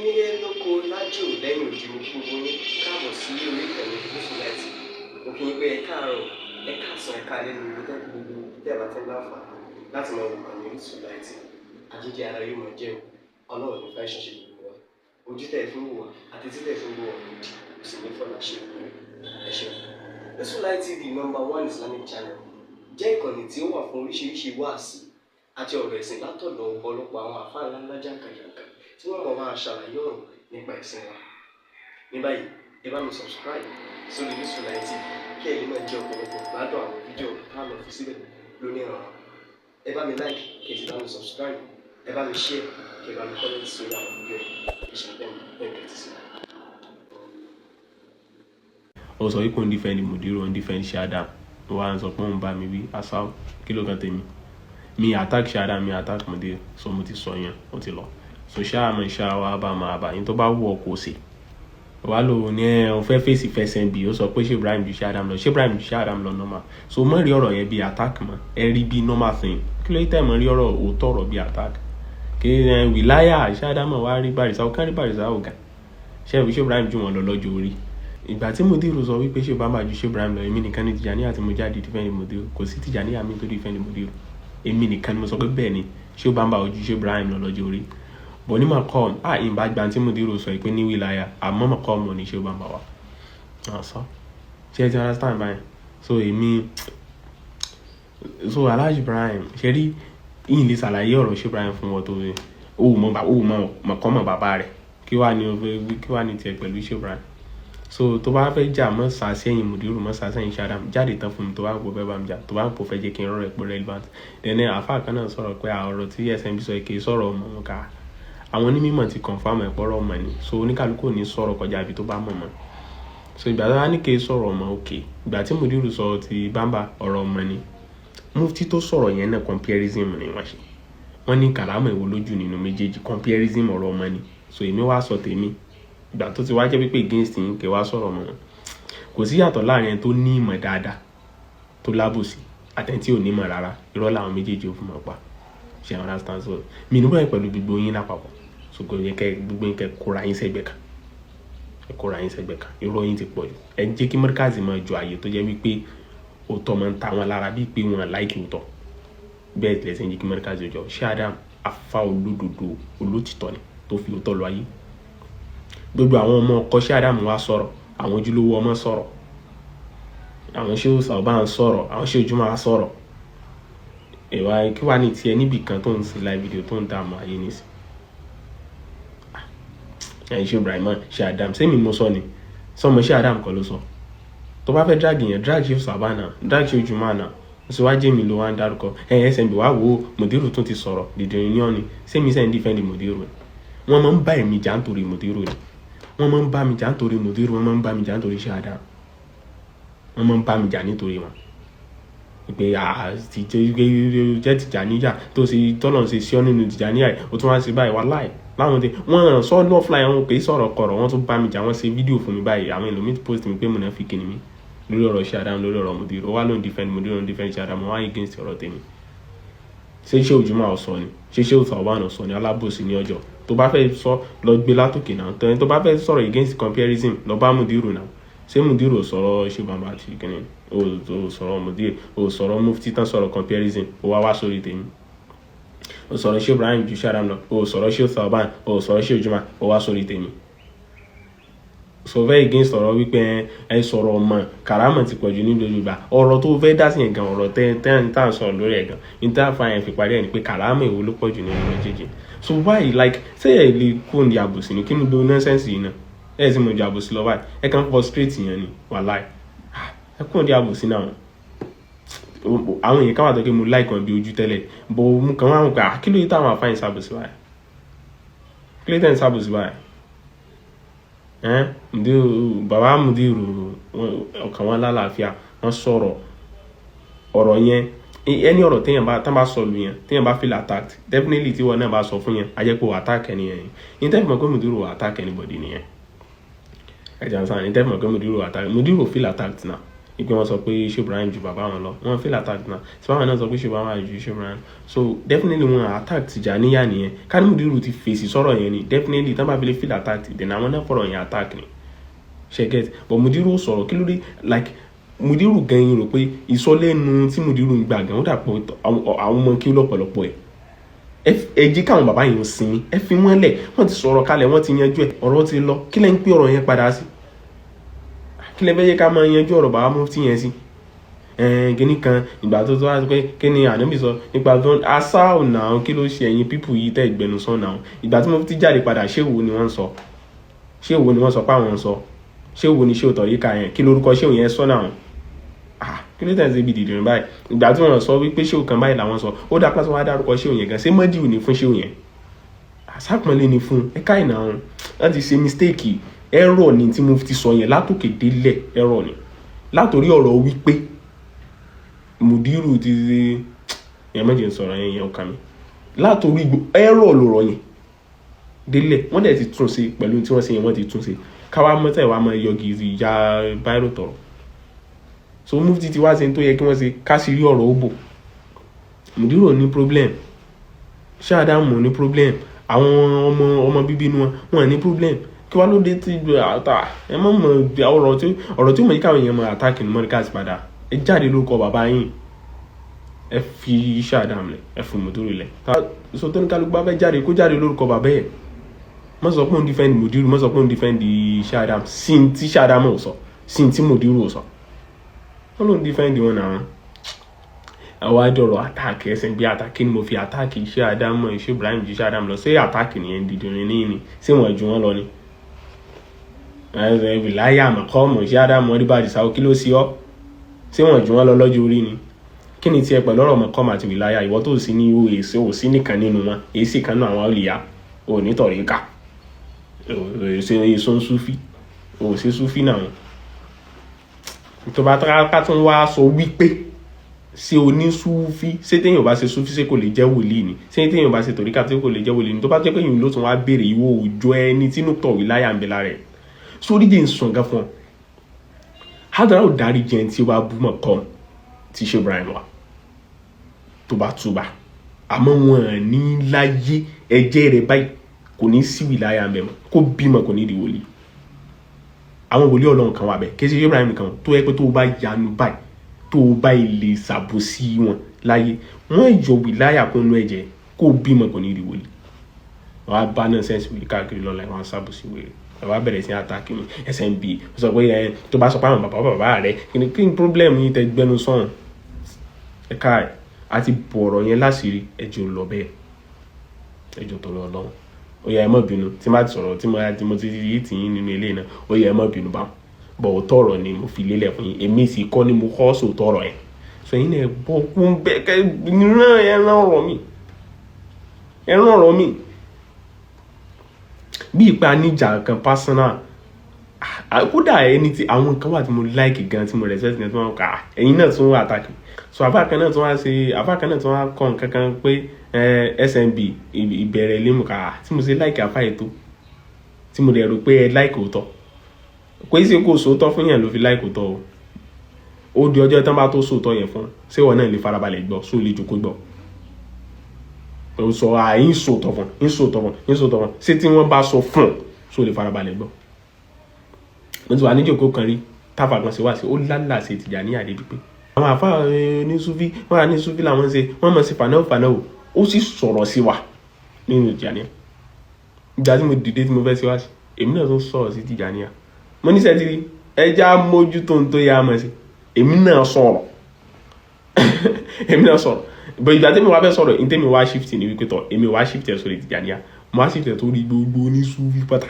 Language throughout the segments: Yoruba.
nílé lóko lájò lẹ́yìn òdì mo kí gbogbo yín káàbọ̀ sí orí ìkànnì Yusufullahi. Mo kí yín pé ẹ káàárọ̀, ẹ káàsán, ẹ káalẹ́ ní ibi tẹ́lẹ̀ gbogbo tẹ́ bá tẹ́ láǹfààní láti máa wò ìkànnì Yusufullahi. Àjíjẹ ara yóò máa jẹun, ọlọ́run ní fẹ́ ṣẹ̀ṣẹ̀ gbogbo wa. Ojú tẹ̀ fún wò wá àti títẹ̀ fún wò wá lòdì, kò sì ní fọ́nà ṣe ẹ ṣeun. Yusufullahi TV #1 Islamic channel jẹ́ ìkànnì tí ó wà fún oríṣiríṣi wáàsí àti ọ̀rọ̀ ẹ̀sìn látọ̀dọ̀ ọ̀pọ̀lọpọ̀ àwọn àfáà ńláńlá jàǹkàjàǹkà tí wọ́n mọ̀ máa ṣàlàyé ọ̀rọ̀ nípa ẹ̀sìn wa. Ní báyìí, ẹ bá mi subscribe sórí Yusufullahi TV kí ẹ lè máa jẹ ọ̀pọ̀lọpọ̀ gbádùn àwọn fídíò táwọn fi síbẹ̀ lónìí ọ̀rọ̀. Ẹ bá mi like kí ẹ sì bá mi subscribe, ẹ bá mi share kí ẹ bá mi comment sórí àwọn fídíò yìí. Ìṣẹ̀lẹ̀ bẹ́ẹ̀ ti sí. Ó sọ wípé òun defend Mudiru, òun defend Shadam. Wọ́n á sọ pé òun bá mi wí asau kí ló kan tèmi. Mi attack Shadam, mi attack Mudiru, so mo ti sọ yẹn, ó ti lọ. So ṣáà mọ̀ ṣáà wá bá máa bá yín tó bá wù ọ́ kó ṣe. Wà ló ní ẹ fẹ́ fèsì fẹsẹ̀ bí ó sọ pé ṣé Ibrahim ju Shadam lọ, ṣé Ibrahim ju Shadam lọ normal. So mọ̀ rí ọ̀rọ̀ yẹn bí attack mọ́, ẹ rí bí normal thing. Kí ló tẹ̀ mọ̀ rí ọ̀rọ̀ òótọ́ ọ̀rọ̀ bí attack. Kí ẹ wìláyà Shadam wá rí Barrister, ó kàn rí Barrister ọ̀gá. Ṣé Ibrahim ju wọn lọ lọ́jọ́ orí. Ìgbà tí Mudiru sọ wípé ṣé Bamba ju ṣé Ibrahim lọ, èmi nìkan ni Tijaniya tí mo jáde defend Mudiru, kò sí Tijaniya mi tó defend Mudiru. Èmi nìkan ni mo sọ pé bẹ́ẹ̀ ni ṣé Bamba ju ṣé Ibrahim lọ lọ́jọ́ orí. Bọ̀ ní Maqam ìbá gba tí Mudiru sọ pé ní wìláyà àmọ́ Maqam ò ní ṣé Bamba wa. Sọ ṣé ẹ ti understand báyìí. So èmi Alhaji Ibrahim ṣe rí yìí lè ṣàlàyé ọ̀rọ̀ ṣé Ibrahim fún wọn tó rí. Ó mọ Maqam bàbá rẹ̀ kí wàá ní tiẹ̀ pẹ̀lú ṣé Ibrahim. So tó bá fẹ́ jà mọ́ sàṣẹ́yìn Mudiru mọ́ sàṣẹ́yìn Shadam jáde tán fún mi tó bá gbọ́ bẹ́ẹ̀ bá mi jà tó bá ń pò fẹ́ jẹ́ kí n rọrọ̀ ẹ̀pọ̀ relevant. Then àfáà kan náà sọ̀rọ̀ pé ọ̀rọ̀ tí SMB sọ èké sọ̀rọ̀ ọmọ wọn ká àwọn onímọ̀ ti confirm ẹ̀pọ̀rọ̀ ọmọ ni, so oníkálukú ò ní sọ̀rọ̀ kọjá ibi tó bá mọ̀ mọ́. So ìgbà tó bá ní kí sọ̀rọ̀ ọmọ òkè ìgbà tí Mudiru sọ ti Bamba ọ̀rọ̀ ọmọ ni mufti tó sọ̀rọ̀ yẹn náà comparison ni wọ́n ṣe. Wọ́n ní kàrámọ̀ èwo lójú nínú méjèèjì, comparison ọ̀rọ̀ ọmọ ni. So èmi wá sọ tèmi ìgbà tó ti wá jẹ́ pé against yín kẹ́ wá sọ̀rọ̀ mọ́. Kò sí yàtọ̀ láàrin ẹni tó ní ìmọ̀ dáadáa tó lábòsí àtẹni tí ò ní ìmọ̀ rárá, irọ́ làwọn méjèèjì ò fún mọ̀ pa. Ṣé àwọn understand? So mi ní báyìí pẹ̀lú gbogbo yín lápapọ̀, so kò yẹ kẹ́ gbogbo yín kẹ́ kóra yín sẹ́gbẹ̀ kan, ẹ kóra yín sẹ́gbẹ̀ kan, irọ́ yín ti pọ̀ jù. Ẹ jẹ́ kí Markazi máa jọ àyè tó jẹ́ wípé òótọ́ máa ń ta wọn lára bíi pé wọn láìkì òótọ́. Bẹ́ẹ̀ tilẹ̀ ṣe ń jẹ́ kí Markazi jọ Shadam afa olódodo olótìtọ́ ni tó fi òótọ́ lọ ayé. Gbogbo àwọn ọmọ ọkọ Shadam wá sọ̀rọ̀, àwọn ojúlówó ọmọ sọ̀rọ̀, àwọn ṣé Sauban sọ̀rọ̀, àwọn ṣé Ojúmọ́ sọ̀rọ̀. Ẹ̀wà kí wá ní tiẹ̀ níbì kan tó ń ṣe live video tó ń dààmú ayé nísìn. Ẹ̀yin ṣé Ibrahim Shadam ṣé mi mo sọ ni sọmọ Shadam kọ́ ló sọ. Tó bá fẹ́ drag yẹn drag ṣé Sauban náà, drag ṣé Ojúmọ́ náà. So wá jẹ́ mi ló wá ń dárúkọ. SMB wá wo Mudiru tún ti sọ̀rọ̀ dìde ní ọ̀nì ṣé mi sẹ́ ń defend Mudiru. Wọ́n máa ń bá èmi jà nítorí Mudiru ni. Wọ́n máa ń bá mi jà nítorí Mudiru, wọ́n máa ń bá mi jà nítorí Shadam. Wọ́n máa ń bá mi jà nítorí wọn. Pé ti jẹ́ Tijaniya tó ṣe tọ́lọ̀ ṣe sí ọ nínú Tijaniya yìí, ó tún wá sí báyìí wallahi. Láwọn tẹ wọ́n sọ ní offline wọn pé sọ̀rọ̀ kọ̀rọ̀ wọ́n tún bá mi jà, wọ́n ṣe fídíò fún mi báyìí. Àwọn ẹlòmíì post mi pé munafiki ni mí lórí ọ̀rọ̀ Shadam lórí ọ̀rọ̀ Mudiru. Ó wá ló ń defend Mudiru, ń defend Shadam, wọ́n á against ọ̀rọ̀ tèmi. Ṣé Ojúmọ́ ọ̀sọ́ ni, ṣé Sauban ọ̀sọ́ ni, alábòsí ní ọjọ́. Tó bá fẹ́ sọ lọ gbé látòkè náà, tó bá fẹ́ sọ̀rọ̀ against comparison lọ bá Mudiru náà. Ṣé Mudiru ò sọ̀rọ̀ ṣé Bamba àti kìnìún, ó sọ̀rọ̀ Mudiru, ó sọ̀rọ̀ mufti tán sọ̀rọ̀ comparison, ó wá sórí tèmi. Ó sọ̀rọ̀ ṣé Ibrahim ju Shadam lọ, ó sọ̀rọ̀ ṣé Sauban, ó sọ̀rọ̀ ṣé Ojúmọ́, ó wá sórí tèmi. So very against ọ̀rọ̀ wípé ẹ sọ̀rọ̀ ọmọ kàrámọ̀ ti pọ̀jù nínú Yorùbá. Ọ̀rọ̀ tó fẹ́ dá sí yẹn gan, ọ̀rọ̀ tẹ́ ń sọ̀rọ̀ lórí ẹ̀ gan. Interfa yẹn fi parí ẹ̀ ni pé kàrámọ̀ èwo ló pọ̀jù nínú méjèèjì. So why like say ẹ lè kó ní àbòsí ni kí ni gbogbo nonsense yìí náà. Ẹ sì mọ̀ ju àbòsí lọ báyìí. Ẹ kàn frustrate yẹn ni wallahi. Ẹ kó ní àbòsí náà. Àwọn èèyàn káwà tó kí mo like wọn bí ojú tẹ́lẹ̀. Bọ̀ mo kàn wá ń pè kí ló yẹ táwọn àfáà ń sábòsí báyìí. Kí ló tẹ́ ń sábòsí báyìí. Bàbá Mudiru ọkàn wọn lálàáfíà, wọ́n sọ̀rọ̀ ọ̀rọ̀ yẹn any ọ̀rọ̀ téèyàn bá sọ lu yẹn téèyàn bá feel attacked definitely tí wọ́n náà bá sọ fún yẹn a jẹ́ pé ó attack ẹni yẹn ní tẹ́fì mọ̀ pé Mudiru attack anybody nìyẹn ẹ̀jẹ̀ àǹsán ní tẹ́fì mọ̀ pé Mudiru feel attacked náà ìpín wọn sọ pé Shehu Ibrahim ju bàbá wọn lọ wọn feel attack náà tí báwọn náà sọ pé Shehu Ibrahim ju Shehu Ibrahim so definitely wọn attack Tijaniya nìyẹn Kani Mudiru ti fèsì sọ̀rọ̀ yẹn ni definitely tán bá fi lè feel attack then àwọn náà fọ̀rọ̀ yẹn attack ni ṣe get but Mudiru sọ̀rọ̀ kí ló dé like Mudiru gan yín rò pé ìsọlẹ́nu tí Mudiru ń gbà gan ó dàpọ̀ àwọn ọmọ kí lọ́pọ̀lọpọ̀ ẹ jẹ́ káwọn bàbá yẹn sinmi ẹ fi wọ́n lẹ̀ wọ́n ti sọ̀rọ̀ kalẹ̀ wọ́n ti yanjú ẹ̀ ọ̀rọ̀ ti lọ kí lẹ́ ń pè ọ̀rọ̀ yẹn padà sí kí lẹ́ fẹ́ yẹ ká máa yanjú ọ̀rọ̀ bàbá Mufti yẹn sí kíní kan ìgbà tó wá pé kí ni Ànábì sọ nípa asá ọ̀nà kí ló ṣe ẹ̀yin pípù yìí tẹ́ ìgbẹ́nu sọ náà ìgbà tí Mufti jáde padà ṣéwò ni wọ́n sọ ṣéwò ni wọ́n sọ pé àwọn sọ ṣéwò ni ṣéwò tọ̀ríkà yẹn kí lórúkọ ṣéwò yẹn sọ náà kí ló tẹ̀sí ibi dìde báyìí ìgbà tí wọ́n sọ wípé ṣéwò kan báyìí làwọn sọ ó dá pásọ wá dárúkọ ṣéwò yẹn gan ṣé mọ́díù ni fún ṣéwò yẹn àsápọ̀nlé ni fún ẹ̀ka ìnà wọn láti ṣe mistake error ni tí Mufti sọ yẹn látòkè délẹ̀ error ni látòrí ọ̀rọ̀ wípé Mudiru ti ṣe yẹn mẹ́jẹ̀ sọ̀rọ̀ yẹn ọkà mi látòrí error lọ̀rọ̀ yẹn délẹ̀ wọ́n dẹ̀ ti tún ṣe pẹ̀lú tí wọ́n ṣe yẹn wọ́n ti tún ṣe káwá mọ́tẹ́ wa máa yọgi ìyá báírò tọ̀rọ̀ so Mufti ti wá ṣe tó yẹ kí wọ́n ṣe káṣírí ọ̀rọ̀ ó bò Mudiru ní problem Shehu Adamu ní problem àwọn ọmọ bíbí inú wọn ní problem kí wá ló dé tí àtà ẹ mọ̀ ọ̀rọ̀ tí ó mọ̀ yí káwọn èèyàn mọ̀ àtàkì ní mọ́ríkàsì padà ẹ jáde lórúkọ bàbá yín ẹ fi Shehu Adamu lẹ̀ ẹ fi Mudiru lẹ̀ so tó ní kálukú bá fẹ́ jáde kó jáde lórúkọ bàbá ẹ̀ mọ́ sọ pé òun defend Mudiru mọ́ sọ pé òun defend Shehu Adamu sí tí Shehu Adamu ò sọ sí tí Mudiru ò sọ wọ́n ló ń defend wọn náà àwọn àjọrò àtàkì ẹsẹ̀ bí àtàkì ni mo fi àtàkì Shehu Adamu Shehu Ibrahim ju Shehu Adamu lọ sí àtàkì nìyẹn dìdìrín ní sí wọn ju wọn lọ ni wìláyà àmọ̀kọ́mọ̀ Shehu Adamu ọdí bá jìsáwó kí ló sí ọ́ sí wọn ju wọn lọ lọ́jọ́ orí ni kí ni tiẹ̀ pẹ̀lú ọ̀rọ̀ mọ̀kọ́mọ̀ àti wìláyà ìwọ tó sí ní èsì ò sí nìkan nínú wọn èsì kan náà àwọn olùyà ò ní tọ̀ríkà èso ń súfì ò sí súfì náà tó bá ká tún wá sọ wípé ṣé onísúfí ṣé téèyàn bá ṣe súfí ṣé kò lè jẹ́ wòlíì ni ṣé téèyàn bá ṣe tọ̀ríkà tí kò lè jẹ́ wòlíì ni tó bá jẹ́ pé yìí ló tún wá béèrè ìwọ òjò ẹni tínú tọ̀ wìláyà ń bẹ lára ẹ̀ sórí jẹ́ ìsàn gan fún ọ hádàrá ò dárí jẹun tí ó bá bú mọ̀ kọ́ ti Shehu Ibrahim wa tó bá túbà àmọ́ wọn ní láyé ẹ̀jẹ̀ rẹ̀ báyìí kò ní sí wìláyà ń bẹ mọ́ kó bímọ kò ní di wòlíì àwọn wòlíì Ọlọ́run kan wà bẹ́ẹ̀ kí Shehu Ibrahim kan tó yẹ pé tó bá yanu báyìí tó bá ilé ṣàbòsí wọn láyé wọn yọ wìláyà kún inú ẹ̀jẹ̀ kó bímọ kò ní di wòlíì wọn á bá náà sẹ́ǹsì wòlíì káàkiri lọ́la wọn á ṣàbòsí wèrè wọn á bẹ̀rẹ̀ sí àtàkì mi SMB sọ pé tó bá sọ pé àwọn bàbá rẹ kí ni problem yìí tẹ gbẹnu sọ̀rọ̀ ẹ̀ka ẹ̀ àti bọ̀rọ̀ yẹn láṣìírí ẹjọ́ lọ bẹ́ẹ̀ ẹjọ́ tó lọ lọ́wọ́ ó yẹ ẹ má bínú tí má ti sọ̀rọ̀ tí mo ti yí tì yín nínú ilé náà ó yẹ ẹ má bínú báwọn bọ̀ ó tọ̀rọ̀ ni mo fi lélẹ̀ fún yín èmi sì kọ́ ni mo kọ́ sọ tọ̀rọ̀ yẹn sọ yín náà bọ́ kún bẹ́ẹ̀ kẹ́ ẹran ọ̀rọ̀ mi bí ìpa níjà kan personal kódà ẹni tí àwọn nǹkan wà tí mo like gan tí mo respect gan tí wọ́n kà ẹ̀yin náà tún wà àtàkì so àfáàkan náà tún wá kọ́ nǹkan kan pé SMB ìbẹ̀rẹ̀ lémùká tí mo ṣe like àfáà ètò tí mo dẹ̀ rò pé ẹ like òótọ́ kò í ṣe kó sòótọ́ fún yẹn ló fi like òótọ́ ó di ọjọ́ tán bá tó sòótọ́ yẹn fún ṣé wọn náà lè farabalẹ̀ gbọ́ só lè jókòó gbọ́ ó sọ àyín sòótọ́ fún ṣé tí wọ́n bá sọ fún só lè farabalẹ̀ gbọ́ mo ti wà ní jókòó kan rí táfà kan ṣe wá sí ó lálà ṣe Tìjàníyà débi pé àwọn àfáà ní súfí wọ́n wà ní súfí làwọn ṣe wọ́n mọ̀ sí fanáwò ó sì sọ̀rọ̀ sí wa nínú Tìjàníyà ìgbà tí mo dìde tí mo fẹ́ sí wá sí èmi náà tó sọ̀rọ̀ sí Tìjàníyà mo ní sẹ́tìrì ẹja mójútó ń tó yá mọ̀ sí èmi náà sọ̀rọ̀ bọ̀ ìgbà tí mi wá fẹ́ sọ̀rọ̀ ní tẹ́mi wá shift ní wípé tọ̀ èmi wá shift ẹ̀ sórí Tìjàníyà mo wá shift ẹ̀ tó rí gbogbo ní súfí pátá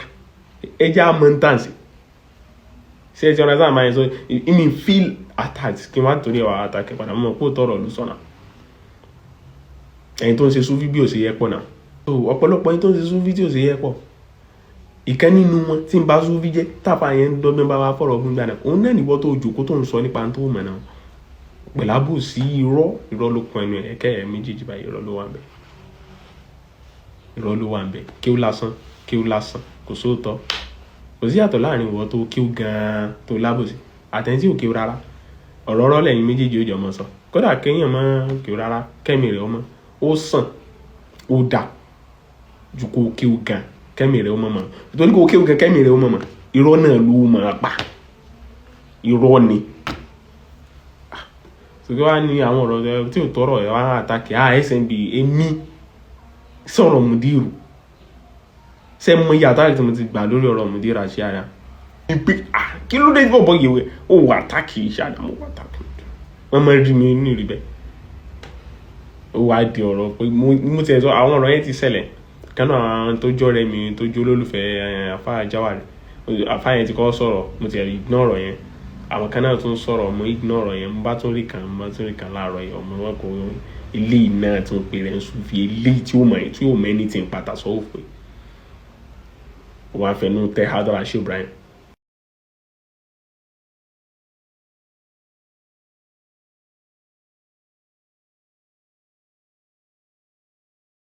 ẹja mọ́ntànsì ṣe ti ọ̀nà sáà máa ń sọ ìmì feel attacked kí wọ́n á torí ẹ̀wà attack padà mọ̀ kó tọrọ lù sọ̀nà ẹ̀yin tó ń ṣe súfí bí ò ṣe yẹ pọ̀ náà so ọ̀pọ̀lọpọ̀ ẹ̀yin tó ń ṣe súfí tí ò ṣe yẹ pọ̀ ìkan nínú wọn tí ń bá súfí jẹ́ tàfà yẹn ń dọ́gbẹ́ bá wá fọ̀rọ̀ fún gbàdá òun náà nìwọ́ tó jòkó tó ń sọ nípa tó mọ̀ náà pẹ̀lábù sí irọ́ ló kún ẹnu ẹ̀kẹ́ ẹ̀ méjèèjì báyìí irọ́ ló wà ń bẹ̀ kí ó lásán kò sóòótọ́ kò sí yàtọ̀ láàrin ìwọ tó kíw gan-an tó lábòsí àtẹ̀ntí ò kíw rárá ọ̀rọ̀ lẹ́yìn méjèèjì ó jọ mọ́ sọ kódà kéèyàn máa kí o rárá kẹ́mi rẹ̀ ọmọ ó sàn ó dà ju kó kí o gan kẹ́mi rẹ̀ ọmọ mọ̀ nítorí kó kí o gan kẹ́mi rẹ̀ ọmọ mọ̀ irọ́ náà ló máa pa irọ́ ni ṣùgbọ́n wá ní àwọn ọ̀rọ̀ tí ò tọrọ ẹ̀ wá àtàkì SMB èmi sọ̀rọ̀ Mudiru ṣe mọ iye àtàkì tí mo ti gbà lórí ọ̀rọ̀ Mudiru àti ara pé kí ló dé bọ̀bọ̀ yẹ̀wé ó wà àtàkì ìṣàdá mo wà àtàkì wọ́n máa rí mi ní ìrí bẹ́ẹ̀ ó wá di ọ̀rọ̀ pé mo ti ẹ̀ sọ àwọn ọ̀rọ̀ yẹn ti ṣẹlẹ̀ kánú àwọn tó jọ́ rẹ̀ mi tó jó lólùfẹ́ Àfáà Jáwàrí Àfáà yẹn ti kọ́ sọ̀rọ̀ mo ti ignore ọ̀rọ̀ yẹn àwọn kan náà tún sọ̀rọ̀ mo ignore ọ̀rọ̀ yẹn mo bá tún rí kan láàárọ̀ yẹn ọmọ wọn kò eléyìí náà tún pè rẹ̀ ń sùn fi eléyìí tí ó mọ̀ ẹni tí ń pàtà sọ́wọ́ pé wọ́n á fẹnu tẹ Hadra Shehu Ibrahim